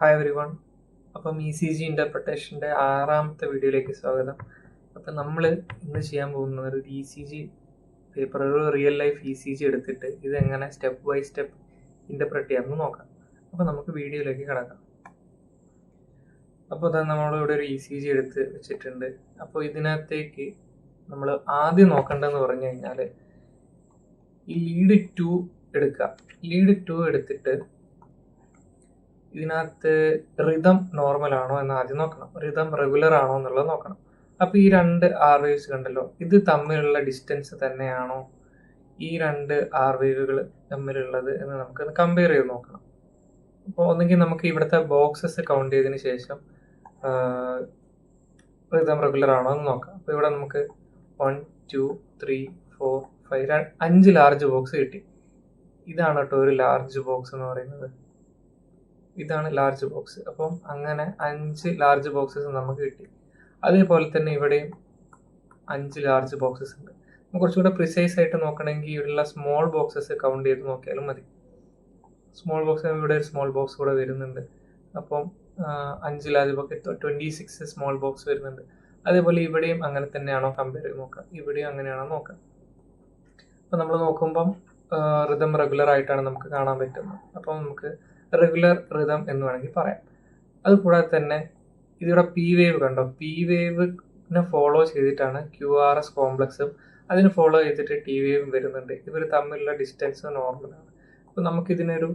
Hi every one. അപ്പം ECG ഇൻ്റർപ്രിട്ടേഷൻ്റെ 6ാമത്തെ വീഡിയോയിലേക്ക് സ്വാഗതം. അപ്പം നമ്മൾ ഇന്ന് ചെയ്യാൻ പോകുന്നത് ഒരു ECG പേപ്പർ, ഒരു റിയൽ ലൈഫ് ECG എടുത്തിട്ട് ഇതെങ്ങനെ സ്റ്റെപ്പ് ബൈ സ്റ്റെപ്പ് ഇൻ്റർപ്രറ്റ് ചെയ്യാമെന്ന് നോക്കാം. അപ്പോൾ നമുക്ക് വീഡിയോയിലേക്ക് കിടക്കാം. അപ്പോൾ അതാ നമ്മളിവിടെ ഒരു ECG എടുത്ത് വെച്ചിട്ടുണ്ട്. അപ്പോൾ ഇതിനകത്തേക്ക് നമ്മൾ ആദ്യം നോക്കേണ്ടതെന്ന് പറഞ്ഞു കഴിഞ്ഞാൽ ഈ ലീഡ് 2 എടുക്കുക. ലീഡ് 2 എടുത്തിട്ട് ഇതിനകത്ത് റിതം നോർമൽ ആണോ എന്ന് ആദ്യം നോക്കണം, റിതം റെഗുലർ ആണോ എന്നുള്ളത് നോക്കണം. അപ്പോൾ ഈ രണ്ട് ആർ വേവ്സ് കണ്ടല്ലോ, ഇത് തമ്മിലുള്ള ഡിസ്റ്റൻസ് തന്നെയാണോ ഈ രണ്ട് ആർ വേവുകൾ തമ്മിലുള്ളത് എന്ന് നമുക്ക് കമ്പയർ ചെയ്ത് നോക്കണം. അപ്പോൾ ഒന്നെങ്കിൽ നമുക്ക് ഇവിടുത്തെ ബോക്സസ് കൗണ്ട് ചെയ്തതിന് ശേഷം റിതം റെഗുലർ ആണോ എന്ന് നോക്കാം. അപ്പോൾ ഇവിടെ നമുക്ക് 1 2 3 4 5 5 ലാർജ് ബോക്സ് കിട്ടി. ഇതാണ് കേട്ടോ ഒരു ലാർജ് ബോക്സ് എന്ന് പറയുന്നത്. ഇതാണ് ലാർജ് ബോക്സ്. അപ്പം അങ്ങനെ 5 ലാർജ് ബോക്സസ് നമുക്ക് കിട്ടി. അതേപോലെ തന്നെ ഇവിടെയും 5 ലാർജ് ബോക്സസ് ഉണ്ട്. നമുക്ക് കുറച്ചുകൂടെ പ്രിസൈസ് ആയിട്ട് നോക്കണമെങ്കിൽ ഇവിടെയുള്ള സ്മോൾ ബോക്സസ് കൗണ്ട് ചെയ്ത് നോക്കിയാലും മതി. സ്മോൾ ബോക്സ് ഇവിടെ ഒരു സ്മോൾ ബോക്സ് കൂടെ വരുന്നുണ്ട്. അപ്പം 5 ലാർജ് ബോക്സ് 26 സ്മോൾ ബോക്സ് വരുന്നുണ്ട്. അതേപോലെ ഇവിടെയും അങ്ങനെ തന്നെയാണോ കമ്പയർ ചെയ്ത് നോക്കാം, ഇവിടെയും അങ്ങനെയാണോ നോക്കാം. അപ്പം നമ്മൾ നോക്കുമ്പം റിതം റെഗുലർ ആയിട്ടാണ് നമുക്ക് കാണാൻ പറ്റുന്നത്. അപ്പം നമുക്ക് റെഗുലർ റിതം എന്ന് വേണമെങ്കിൽ പറയാം. അതുകൂടാതെ തന്നെ ഇതിവിടെ പി വേവ് കണ്ടോ, പി വേവിനെ ഫോളോ ചെയ്തിട്ടാണ് QRS കോംപ്ലക്സും അതിന് ഫോളോ ചെയ്തിട്ട് ടി വേവും വരുന്നുണ്ട്. ഇവർ തമ്മിലുള്ള ഡിസ്റ്റൻസ് നോർമലാണ്. അപ്പോൾ നമുക്കിതിനൊരു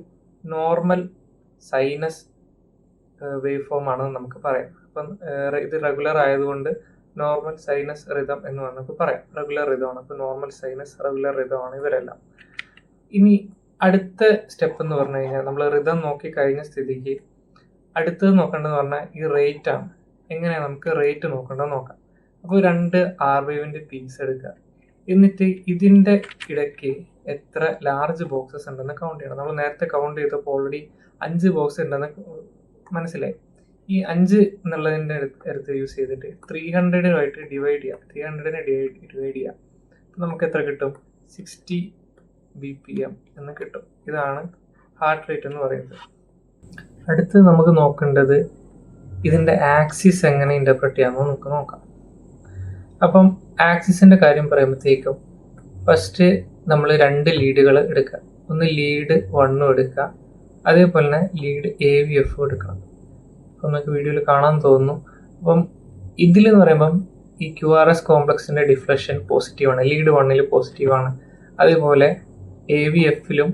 നോർമൽ സൈനസ് വേവ് ഫോം ആണെന്ന് നമുക്ക് പറയാം. അപ്പം ഇത് റെഗുലർ ആയതുകൊണ്ട് നോർമൽ സൈനസ് റിതം എന്ന് നമുക്ക് പറയാം. റെഗുലർ റിതമാണ്. അപ്പോൾ നോർമൽ സൈനസ് റെഗുലർ റിതമാണ് ഇവരെല്ലാം. ഇനി അടുത്ത സ്റ്റെപ്പ് എന്ന് പറഞ്ഞു കഴിഞ്ഞാൽ നമ്മൾ റിതം നോക്കി കഴിഞ്ഞ സ്ഥിതിക്ക് അടുത്തത് നോക്കേണ്ടതെന്ന് പറഞ്ഞാൽ ഈ റേറ്റ് ആണ്. എങ്ങനെയാണ് നമുക്ക് റേറ്റ് നോക്കേണ്ടത് നോക്കാം. അപ്പോൾ 2 ആർ വേവിൻ്റെ പീസ് എടുക്കുക. എന്നിട്ട് ഇതിൻ്റെ ഇടയ്ക്ക് എത്ര ലാർജ് ബോക്സസ് ഉണ്ടെന്ന് കൗണ്ട് ചെയ്യണം. നമ്മൾ നേരത്തെ കൗണ്ട് ചെയ്തപ്പോൾ ഓൾറെഡി 5 ബോക്സ് ഉണ്ടെന്ന് മനസ്സിലായി. ഈ 5 എന്നുള്ളതിൻ്റെ അടുത്ത് യൂസ് ചെയ്തിട്ട് 300 ഡിവൈഡ് ചെയ്യാം. 300 ഡിവൈഡ് ചെയ്യാം. അപ്പോൾ നമുക്ക് എത്ര കിട്ടും? 60 BPM എന്ന് കിട്ടും. ഇതാണ് ഹാർട്ട് റേറ്റ് എന്ന് പറയുന്നത്. അടുത്ത് നമുക്ക് നോക്കേണ്ടത് ഇതിൻ്റെ ആക്സിസ് എങ്ങനെ ഇൻ്റർപ്രറ്റ് ചെയ്യാമെന്ന് നമുക്ക് നോക്കാം. അപ്പം ആക്സിസിൻ്റെ കാര്യം പറയുമ്പോഴത്തേക്കും ഫസ്റ്റ് നമ്മൾ 2 ലീഡുകൾ എടുക്കുക. ഒന്ന് ലീഡ് 1 എടുക്കുക, അതേപോലെ തന്നെ ലീഡ് AVF എടുക്കണം. അപ്പം നമുക്ക് വീഡിയോയിൽ കാണാൻ തോന്നുന്നു. അപ്പം ഇതിലെന്ന് പറയുമ്പം ഈ QRS കോംപ്ലക്സിൻ്റെ ഡിഫ്ലക്ഷൻ പോസിറ്റീവാണ്. ലീഡ് 1 പോസിറ്റീവാണ്. അതേപോലെ AVFലും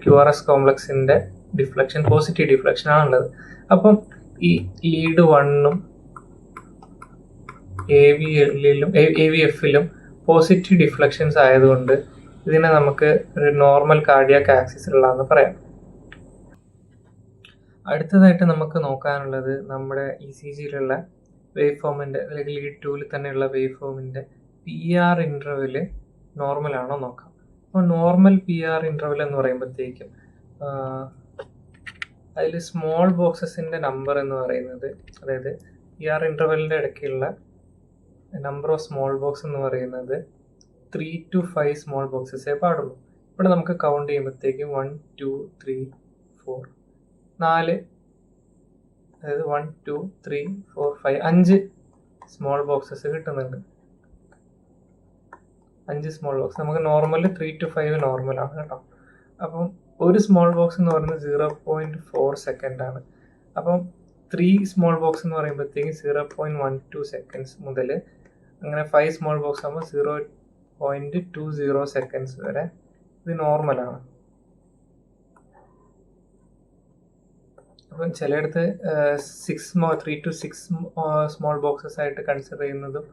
QRS കോംപ്ലക്സിൻ്റെ ഡിഫ്ലക്ഷൻ പോസിറ്റീവ് ഡിഫ്ലക്ഷൻ ആണുള്ളത്. അപ്പം ഈ ലീഡ് 1ഉം AVFലും പോസിറ്റീവ് ഡിഫ്ലക്ഷൻസ് ആയതുകൊണ്ട് ഇതിനെ നമുക്ക് ഒരു നോർമൽ കാർഡിയാക് ആക്സിസ് ഉള്ളതെന്ന് പറയാം. അടുത്തതായിട്ട് നമുക്ക് നോക്കാനുള്ളത് നമ്മുടെ ECGയിലുള്ള വേവ് ഫോമിൻ്റെ അല്ലെങ്കിൽ ലീഡ് 2ൽ തന്നെയുള്ള വേവ് ഫോമിൻ്റെ PR ഇൻ്റർവെല് നോർമൽ ആണോ നോക്കാം. അപ്പോൾ നോർമൽ PR ഇൻ്റർവെൽ എന്ന് പറയുമ്പോഴത്തേക്കും അതിൽ സ്മോൾ ബോക്സസിൻ്റെ നമ്പർ എന്ന് പറയുന്നത്, അതായത് PR ഇൻ്റർവെലിൻ്റെ ഇടയ്ക്കുള്ള നമ്പർ ഓഫ് സ്മോൾ ബോക്സ് എന്ന് പറയുന്നത് 3 to 5 സ്മോൾ ബോക്സസേ പാടുള്ളൂ. ഇവിടെ നമുക്ക് കൗണ്ട് ചെയ്യുമ്പോഴത്തേക്കും 1 2 3 4 4, അതായത് 1 2 3 4 5 5 സ്മോൾ ബോക്സസ് കിട്ടുന്നുണ്ട്. 5 സ്മോൾ ബോക്സ് നമുക്ക് നോർമൽ 3 to 5 നോർമലാണ് കേട്ടോ. അപ്പം ഒരു സ്മോൾ ബോക്സ് എന്ന് പറയുന്നത് 0.4 സെക്കൻഡ് ആണ്. അപ്പം 3 സ്മോൾ ബോക്സ് എന്ന് പറയുമ്പോഴത്തേക്കും 0.12 സെക്കൻഡ്സ് മുതൽ അങ്ങനെ 5 സ്മോൾ ബോക്സ് ആകുമ്പോൾ 0.20 സെക്കൻഡ്സ് വരെ ഇത് നോർമലാണ്. അപ്പം ചിലയിടത്ത് 3 to 6 സ്മോൾ ബോക്സസ് ആയിട്ട് കൺസിഡർ ചെയ്യുന്നതും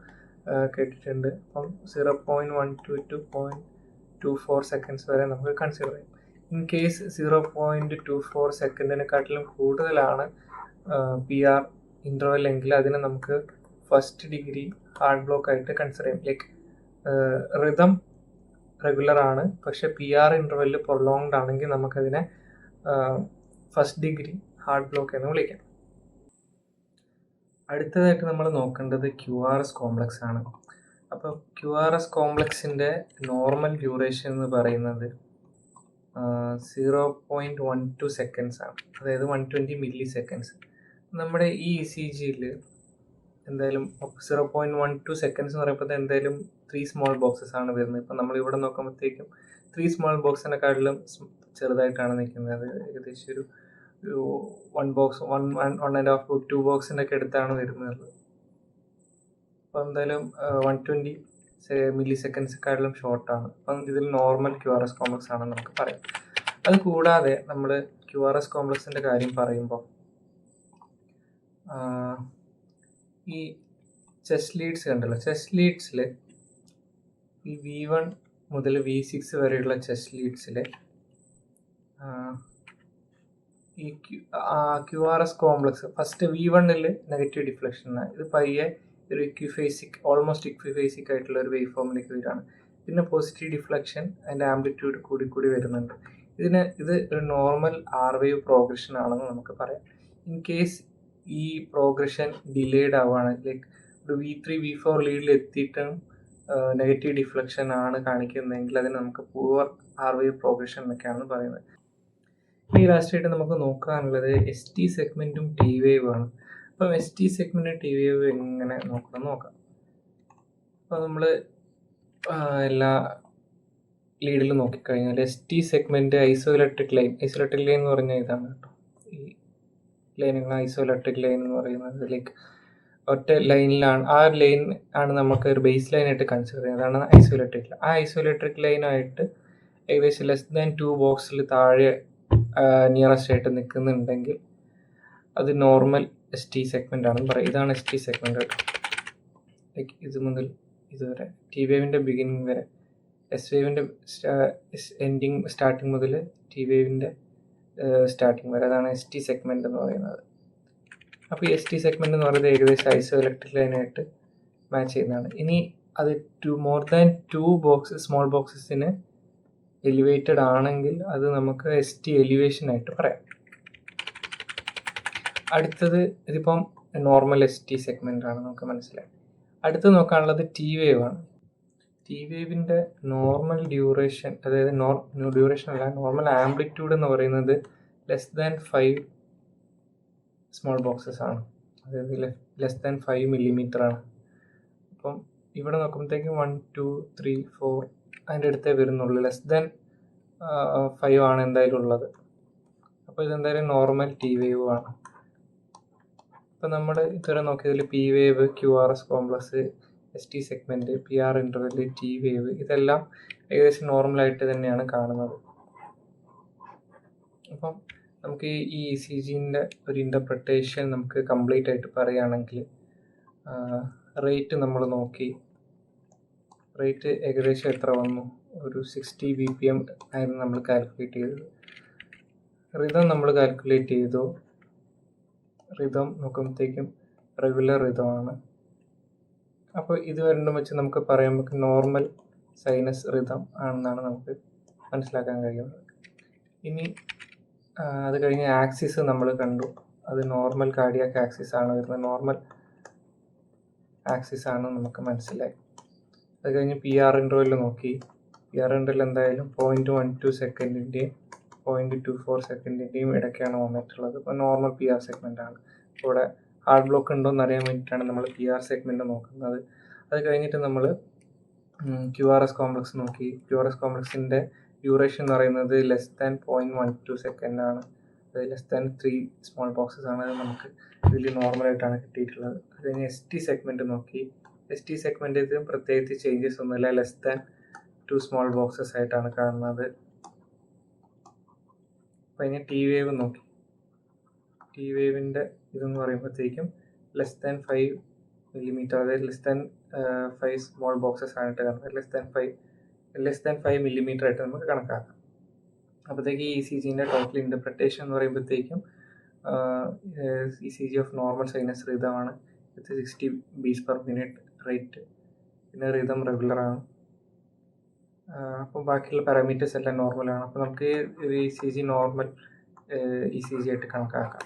കേട്ടിട്ടുണ്ട്. അപ്പം 0.12 to 0.24 സെക്കൻഡ്സ് വരെ നമുക്ക് കൺസിഡർ ചെയ്യാം. ഇൻ കേസ് 0.24 സെക്കൻഡിനെക്കാട്ടിലും കൂടുതലാണ് PR ഇൻ്റർവെൽ എങ്കിൽ അതിനെ നമുക്ക് ഫസ്റ്റ് ഡിഗ്രി ഹാർട്ട് ബ്ലോക്ക് ആയിട്ട് കൺസിഡർ ചെയ്യും. ലൈക്ക് റിതം റെഗുലർ ആണ്, പക്ഷെ PR ഇൻ്റർവെല്ലിൽ പ്രൊലോങ്ഡ് ആണെങ്കിൽ നമുക്കതിനെ ഫസ്റ്റ് ഡിഗ്രി ഹാർട്ട് ബ്ലോക്ക് എന്ന് വിളിക്കാം. അടുത്തതായിട്ട് നമ്മൾ നോക്കേണ്ടത് QRS കോംപ്ലക്സ് ആണ്. അപ്പോൾ QRS കോംപ്ലക്സിൻ്റെ നോർമൽ ഡ്യൂറേഷൻ എന്ന് പറയുന്നത് 0.12 സെക്കൻഡ്സ് ആണ്, അതായത് 120 മില്ലി സെക്കൻഡ്സ്. നമ്മുടെ ഈ ECGയിൽ എന്തായാലും 0.12 സെക്കൻഡ്സ് എന്ന് പറയുമ്പോൾ എന്തായാലും 3 സ്മോൾ ബോക്സസ് ആണ് വരുന്നത്. ഇപ്പം നമ്മൾ ഇവിടെ നോക്കുമ്പോഴത്തേക്കും 3 സ്മോൾ ബോക്സിനെക്കാട്ടിലും ചെറുതായിട്ടാണ് നിൽക്കുന്നത്. ഏകദേശം ഒരു 1 ബോക്സ് 1.5 2 ബോക്സിൻ്റെ ഒക്കെ അടുത്താണ് വരുന്നത്. അപ്പോൾ എന്തായാലും 120 മില്ലി സെക്കൻഡ്സിനെക്കാട്ടിലും ഷോർട്ടാണ്. അപ്പം ഇതിൽ നോർമൽ QRS കോംപ്ലക്സ് ആണെന്ന് നമുക്ക് പറയാം. അത് കൂടാതെ നമ്മൾ QRS കോംപ്ലക്സിൻ്റെ കാര്യം പറയുമ്പോൾ ഈ ചെസ്റ്റ് ലീഡ്സ് കണ്ടല്ലോ, ചെസ്റ്റ് ലീഡ്സിൽ ഈ V1 മുതൽ V6 വരെയുള്ള ചെസ്റ്റ് ലീഡ്സിൽ ഈ QRS കോംപ്ലക്സ് ഫസ്റ്റ് V1ൽ നെഗറ്റീവ് ഡിഫ്ലക്ഷനാണ്. ഇത് പയ്യെ ഒരു ഓൾമോസ്റ്റ് ഇക്വിഫേസിക് ആയിട്ടുള്ള ഒരു വേവ് ഫോമിലേക്ക് വരികയാണ്. പിന്നെ പോസിറ്റീവ് ഡിഫ്ലക്ഷൻ അതിൻ്റെ ആംപ്ലിറ്റ്യൂഡ് കൂടി വരുന്നുണ്ട്. ഇത് ഒരു നോർമൽ R വേവ് പ്രോഗ്രഷൻ ആണെന്ന് നമുക്ക് പറയാം. ഇൻ കേസ് ഈ പ്രോഗ്രഷൻ ഡിലേഡ് ആവുകയാണ്, ലൈക്ക് ഒരു V3 V4 ലീഡിൽ എത്തിയിട്ടും നെഗറ്റീവ് ഡിഫ്ലക്ഷൻ ആണ് കാണിക്കുന്നതെങ്കിൽ അതിന് നമുക്ക് പൂവർ R വേവ് പ്രോഗ്രഷൻ എന്നൊക്കെയാണ് പറയുന്നത്. ഈ ലാസ്റ്റായിട്ട് നമുക്ക് നോക്കാനുള്ളത് ST സെഗ്മെൻറ്റും T വേവ് ആണ്. അപ്പം ST സെഗ്മെൻറ്റും T വേവ് എങ്ങനെ നോക്കാം. അപ്പോൾ നമ്മൾ എല്ലാ ലീഡിലും നോക്കിക്കഴിഞ്ഞാൽ ST സെഗ്മെൻറ്റ് ഐസോഇലക്ട്രിക് ലൈൻ എന്ന് പറഞ്ഞാൽ ഇതാണ് കേട്ടോ. ഈ ലൈനുകൾ ഐസോഇലക്ട്രിക് ലൈൻ എന്ന് പറയുന്നത് ലൈക്ക് ഒറ്റ ലൈനിലാണ്, ആ ലൈൻ ആണ് നമുക്ക് ഒരു ബേസ് ലൈനായിട്ട് കൺസിഡർ ചെയ്യുന്നത്. അതാണ് ഐസോഇലക്ട്രിക് ലൈൻ. ആ ഐസോഇലക്ട്രിക് ലൈനായിട്ട് ഏകദേശം -2 ബോക്സിൽ താഴെ നിയറസ്റ്റ് ആയിട്ട് നിൽക്കുന്നുണ്ടെങ്കിൽ അത് നോർമൽ ST സെഗ്മെൻ്റ് ആണെന്ന് പറയും. ഇതാണ് ST സെഗ്മെൻറ്റ് കേട്ടോ. ലൈക്ക് ഇത് മുതൽ ഇതുവരെ T വേവിൻ്റെ ബിഗിനിങ് വരെ, S വേവിൻ്റെ സ്റ്റാർട്ടിങ് മുതൽ T വേവിൻ്റെ സ്റ്റാർട്ടിങ് വരെ, അതാണ് ST സെഗ്മെൻ്റ് എന്ന് പറയുന്നത്. അപ്പോൾ ഈ ST സെഗ്മെൻ്റ് എന്ന് പറയുന്നത് ഏകദേശം ഐസോഇലക്ട്രിക് ലൈനായിട്ട് മാച്ച് ചെയ്യുന്നതാണ്. ഇനി അത് മോർ ദാൻ 2 സ്മോൾ ബോക്സസിന് എലിവേറ്റഡ് ആണെങ്കിൽ അത് നമുക്ക് ST എലിവേഷൻ ആയിട്ട് പറയാം. അടുത്തത് ഇതിപ്പം നോർമൽ ST സെഗ്മെൻ്റ് ആണ്, നമുക്ക് മനസ്സിലായി. അടുത്ത് നോക്കാനുള്ളത് T വേവ് ആണ്. T വേവിൻ്റെ നോർമൽ ഡ്യൂറേഷൻ, അതായത് ഡ്യൂറേഷൻ അല്ല, നോർമൽ ആംപ്ലിറ്റ്യൂഡ് എന്ന് പറയുന്നത് <5 സ്മോൾ ബോക്സസ് ആണ്, അതായത് <5 മില്ലിമീറ്റർ ആണ്. അപ്പം ഇവിടെ നോക്കുമ്പോഴത്തേക്കും 1 2 3 4 അതിൻ്റെ അടുത്തേ വരുന്നുള്ളൂ. <5 ആണ് എന്തായാലും ഉള്ളത്. അപ്പോൾ ഇതെന്തായാലും നോർമൽ T വേവ് ആണ്. ഇപ്പം നമ്മൾ ഇതുവരെ നോക്കിയതിൽ P wave, QRS complex, ST segment, PR interval, T wave, ഇതെല്ലാം ഏകദേശം നോർമലായിട്ട് തന്നെയാണ് കാണുന്നത്. അപ്പം നമുക്ക് ഈ ECGൻ്റെ ഒരു ഇൻ്റർപ്രിട്ടേഷൻ നമുക്ക് കംപ്ലീറ്റ് ആയിട്ട് പറയുകയാണെങ്കിൽ റേറ്റ് നമ്മൾ നോക്കി. റേറ്റ് ഏകദേശം എത്ര വന്നു? ഒരു 60 BPM ആയിരുന്നു നമ്മൾ കാൽക്കുലേറ്റ് ചെയ്തത്. റിതം നമ്മൾ കാൽക്കുലേറ്റ് ചെയ്തു. റിതം നോക്കുമ്പോഴത്തേക്കും റെഗുലർ റിതമാണ്. അപ്പോൾ ഇത് രണ്ടും വെച്ച് നമുക്ക് പറയാൻ പറ്റും നോർമൽ സൈനസ് റിതം ആണെന്നാണ് നമുക്ക് മനസ്സിലാക്കാൻ കഴിയുന്നത്. ഇനി അത് കഴിഞ്ഞ് ആക്സിസ് നമ്മൾ കണ്ടു, അത് നോർമൽ കാർഡിയാക് ആക്സിസ് ആണ് വരുന്നത്, നോർമൽ ആക്സിസ് ആണ് നമുക്ക് മനസ്സിലായി. അത് കഴിഞ്ഞ് PR ഇൻ്റർവെൽ നോക്കി. PR ഇൻ്റർവെൽ എന്തായാലും 0.12 സെക്കൻഡിൻ്റെയും 0.24 സെക്കൻഡിൻ്റെയും ഇടയ്ക്കാണ് വന്നിട്ടുള്ളത്. അപ്പോൾ നോർമൽ PR സെഗ്മെൻ്റ് ആണ്. ഇവിടെ ഹാർട്ട് ബ്ലോക്ക് ഉണ്ടോ എന്ന് അറിയാൻ വേണ്ടിയിട്ടാണ് നമ്മൾ PR സെഗ്മെൻറ്റ് നോക്കുന്നത്. അത് കഴിഞ്ഞിട്ട് നമ്മൾ QRS കോംപ്ലക്സ് നോക്കി. QRS കോംപ്ലക്സിൻ്റെ ഡ്യൂറേഷൻ എന്ന് പറയുന്നത് <0.12 സെക്കൻഡ് ആണ്. അത് <3 സ്മോൾ ബോക്സസ് ആണ്. അത് നമുക്ക് ഇതിൽ നോർമലായിട്ടാണ് കിട്ടിയിട്ടുള്ളത്. അത് കഴിഞ്ഞ് ST സെഗ്മെൻറ്റ് നോക്കി. ST സെഗ്മെൻറ്റ് ഇത് പ്രത്യേകിച്ച് ചേഞ്ചസ് ഒന്നുമില്ല, <2 സ്മോൾ ബോക്സസ് ആയിട്ടാണ് കാണുന്നത്. അപ്പോൾ കഴിഞ്ഞ് T വേവ് നോക്കി. T വേവിൻ്റെ ഇതെന്ന് പറയുമ്പോഴത്തേക്കും <5 മില്ലിമീറ്റർ, അതായത് <5 സ്മോൾ ബോക്സസ് ആയിട്ട് കാണുന്നത്, <5 മില്ലിമീറ്റർ ആയിട്ട് നമുക്ക് കണക്കാക്കാം. അപ്പോഴത്തേക്ക് ഈ ECGൻ്റെ ടോട്ടൽ ഇൻ്റർപ്രിട്ടേഷൻ എന്ന് പറയുമ്പോഴത്തേക്കും ECG ഓഫ് നോർമൽ സൈനസ് റിതമാണ് വിത്ത് 60 beats/minute റേറ്റ്. പിന്നെ റിതം റെഗുലർ ആണ്. അപ്പോൾ ബാക്കിയുള്ള പാരാമീറ്റേഴ്സ് എല്ലാം നോർമലാണ്. അപ്പോൾ നമുക്ക് ECG നോർമൽ ECG ആയിട്ട് കണക്കാക്കാം.